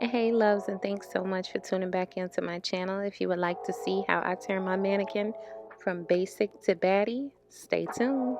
Hey loves, and thanks so much for tuning back into my channel. If you would like to see how I turn my mannequin from basic to baddie, stay tuned.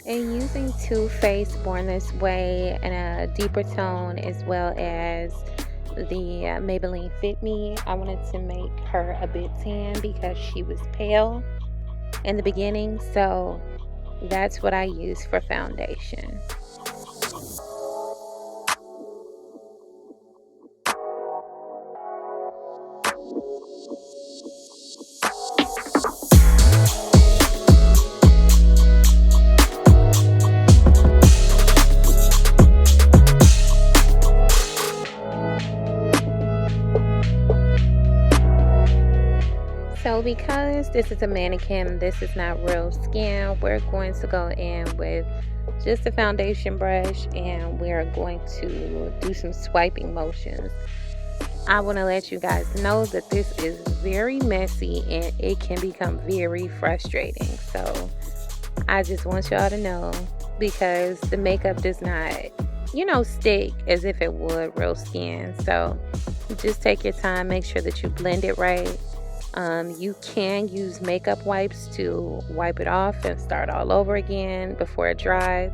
And using Too Faced Born This Way in a deeper tone, as well as the Maybelline Fit Me, I wanted to make her a bit tan because she was pale in the beginning. So that's what I use for foundation. So because this is a mannequin, this is not real skin, we're going to go in with just a foundation brush and we're going to do some swiping motions. I want to let you guys know that this is very messy and it can become very frustrating. So I just want y'all to know, because the makeup does not, stick as if it would real skin. So just take your time, make sure that you blend it right. You can use makeup wipes to wipe it off and start all over again before it dries.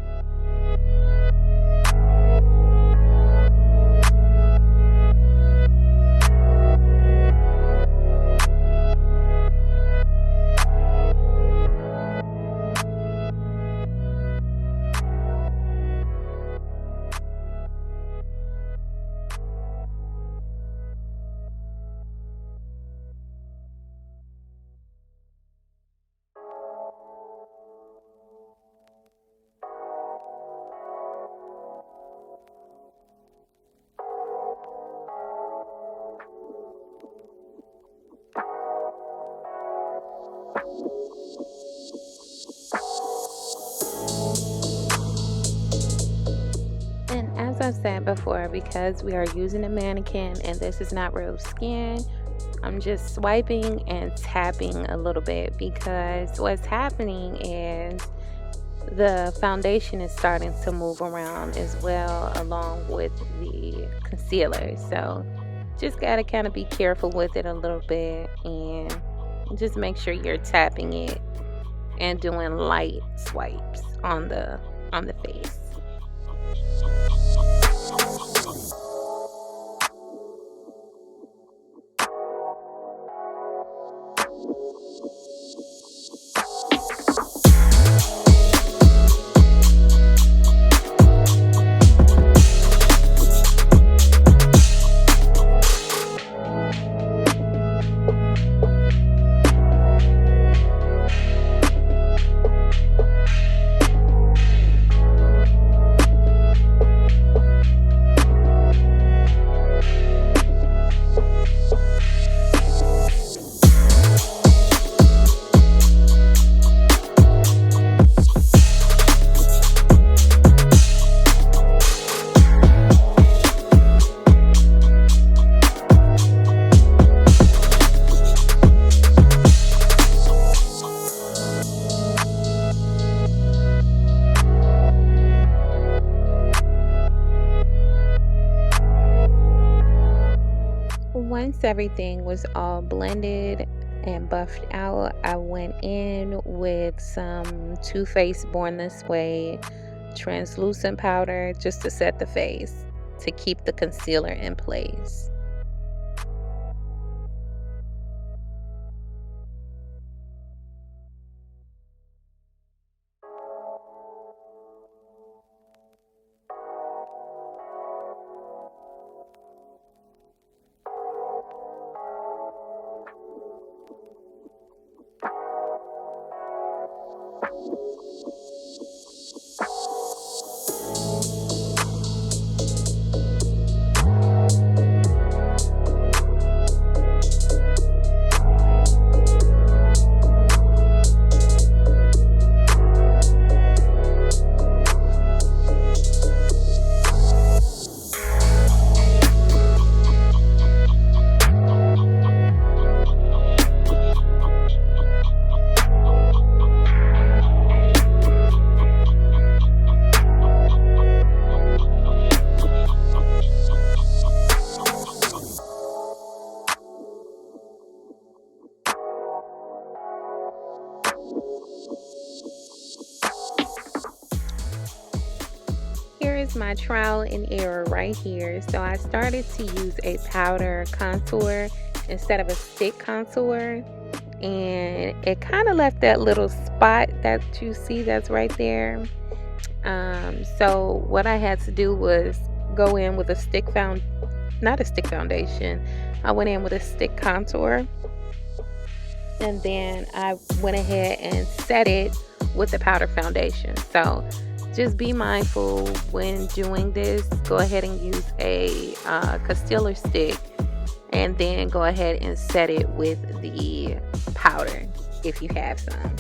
And as I've said before, because we are using a mannequin and this is not real skin, I'm just swiping and tapping a little bit, because what's happening is the foundation is starting to move around as well, along with the concealer. So just gotta kind of be careful with it a little bit and just make sure you're tapping it and doing light swipes on the face. Once everything was all blended and buffed out, I went in with some Too Faced Born This Way translucent powder just to set the face, to keep the concealer in place. is my trial and error right here. So I started to use a powder contour instead of a stick contour, and it kind of left that little spot that you see that's right there. So what I had to do was go in with not a stick foundation. I went in with a stick contour, and then I went ahead and set it with the powder foundation. So just be mindful when doing this. Go ahead and use a concealer stick, and then go ahead and set it with the powder if you have some.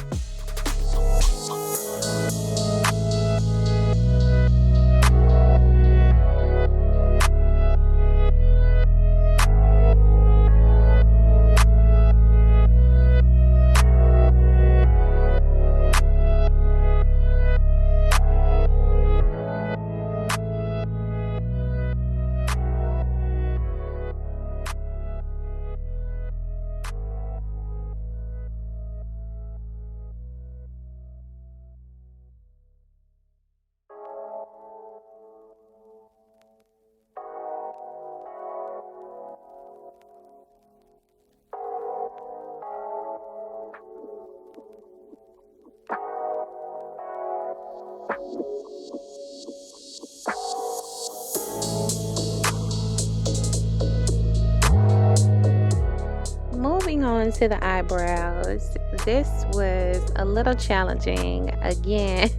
Moving on to the eyebrows, this was a little challenging. Again,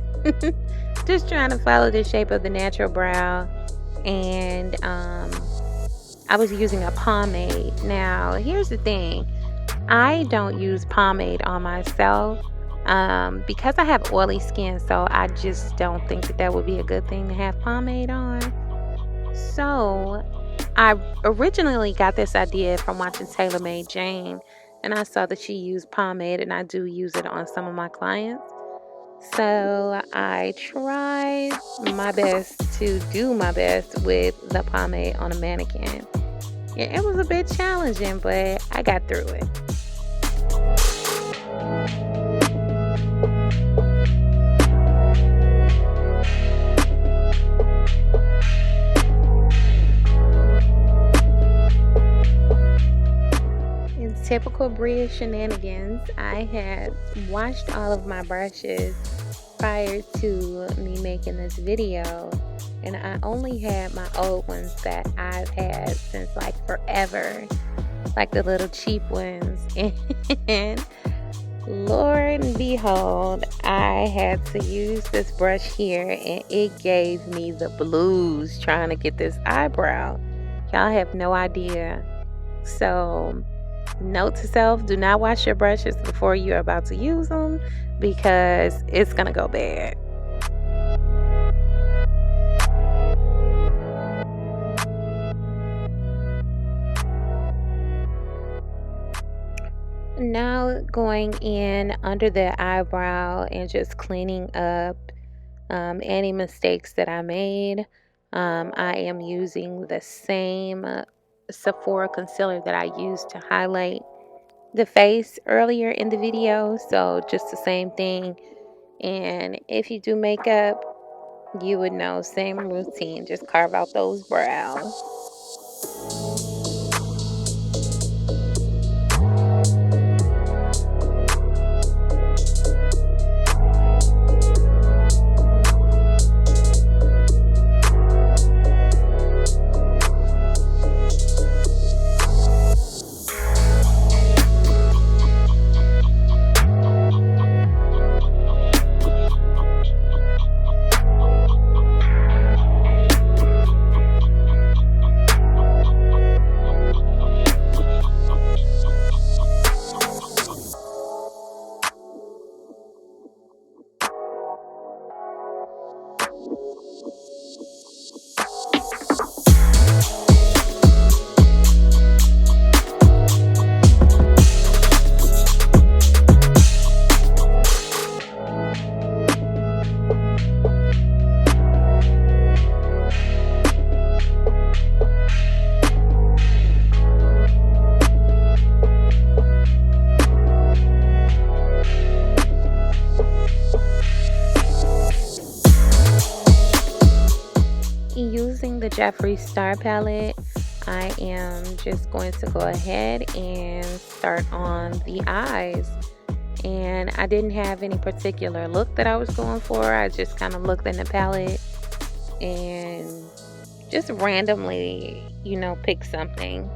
just trying to follow the shape of the natural brow, and I was using a pomade. Now, here's the thing. I don't use pomade on myself because I have oily skin, so I just don't think that would be a good thing to have pomade on. So I originally got this idea from watching Taylor Made Jane, and I saw that she used pomade, and I do use it on some of my clients. So I tried my best to do my best with the pomade on a mannequin. Yeah, it was a bit challenging, but I got through it. Typical Bria shenanigans, I had washed all of my brushes prior to me making this video, and I only had my old ones that I've had since like forever, like the little cheap ones. And Lord and behold, I had to use this brush here, and it gave me the blues trying to get this eyebrow. Y'all have no idea. So note to self, do not wash your brushes before you're about to use them, because it's gonna go bad. Now going in under the eyebrow and just cleaning up any mistakes that I made. I am using the same Sephora concealer that I used to highlight the face earlier in the video, so just the same thing. And if you do makeup, you would know, same routine, just carve out those brows. Jeffree Star palette, I am just going to go ahead and start on the eyes. And I didn't have any particular look that I was going for. I just kind of looked in the palette and just randomly, pick something.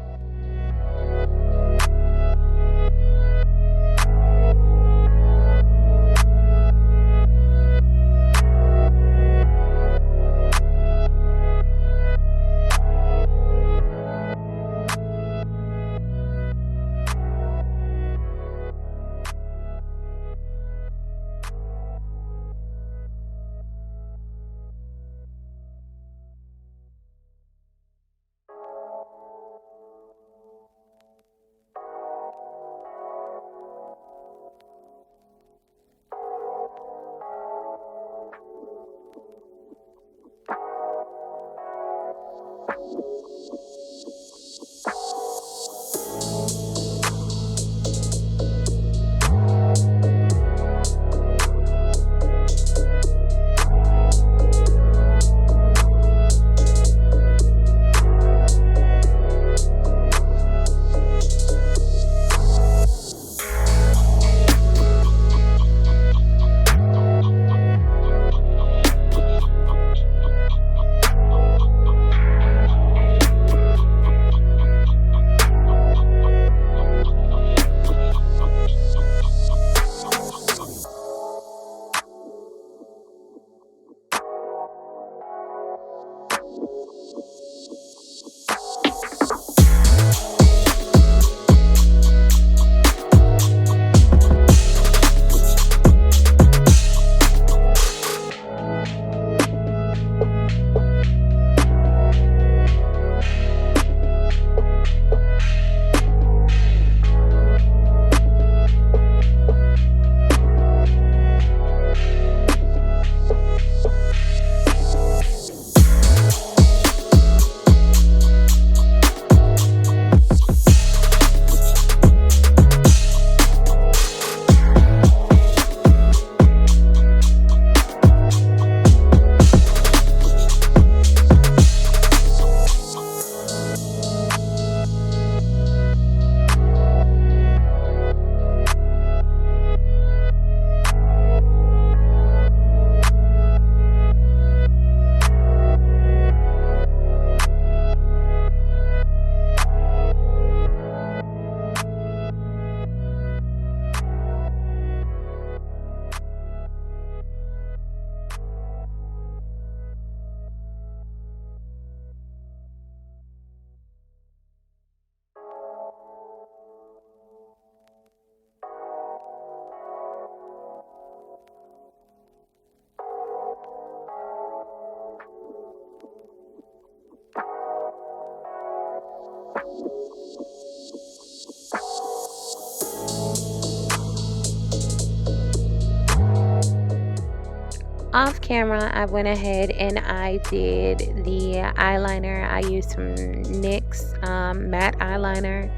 Off camera, I went ahead and I did the eyeliner. I used some NYX matte eyeliner,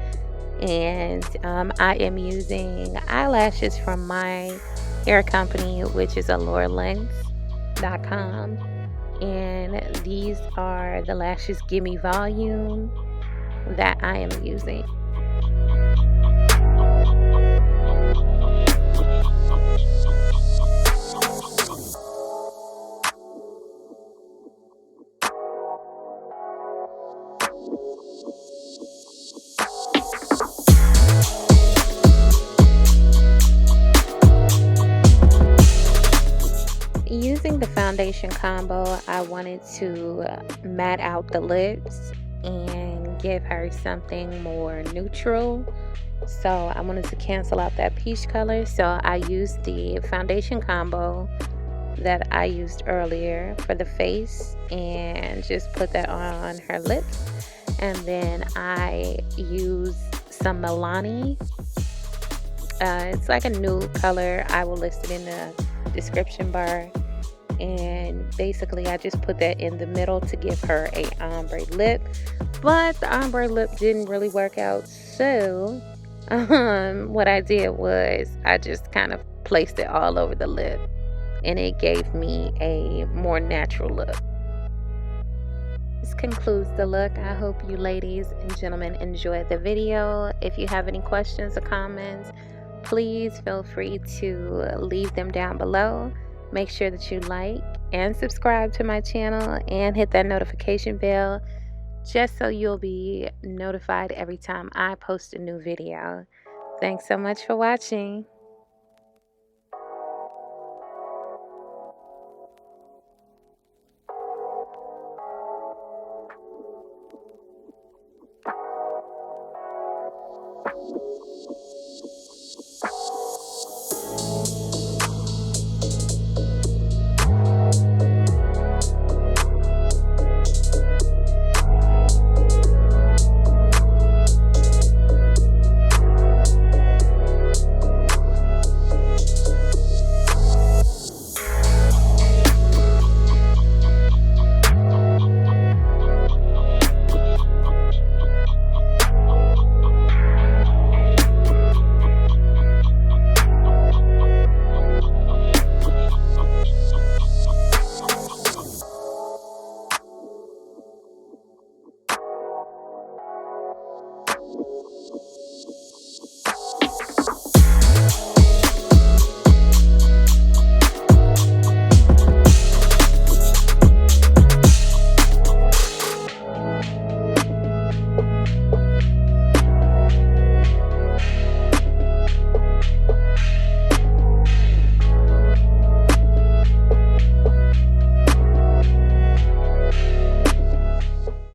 and I am using eyelashes from my hair company, which is AllureLengths.com, and these are the Lashes Gimme Volume that I am using. Using the foundation combo, I wanted to matte out the lips and give her something more neutral. So I wanted to cancel out that peach color. So I used the foundation combo that I used earlier for the face and just put that on her lips. And then I used some Milani. It's like a nude color. I will list it in the description bar. And basically I just put that in the middle to give her a ombre lip, but the ombre lip didn't really work out. So what I did was I just kind of placed it all over the lip, and it gave me a more natural look. This concludes the look. I hope you ladies and gentlemen enjoyed the video. If you have any questions or comments, please feel free to leave them down below. Make sure that you like and subscribe to my channel and hit that notification bell just so you'll be notified every time I post a new video. Thanks so much for watching.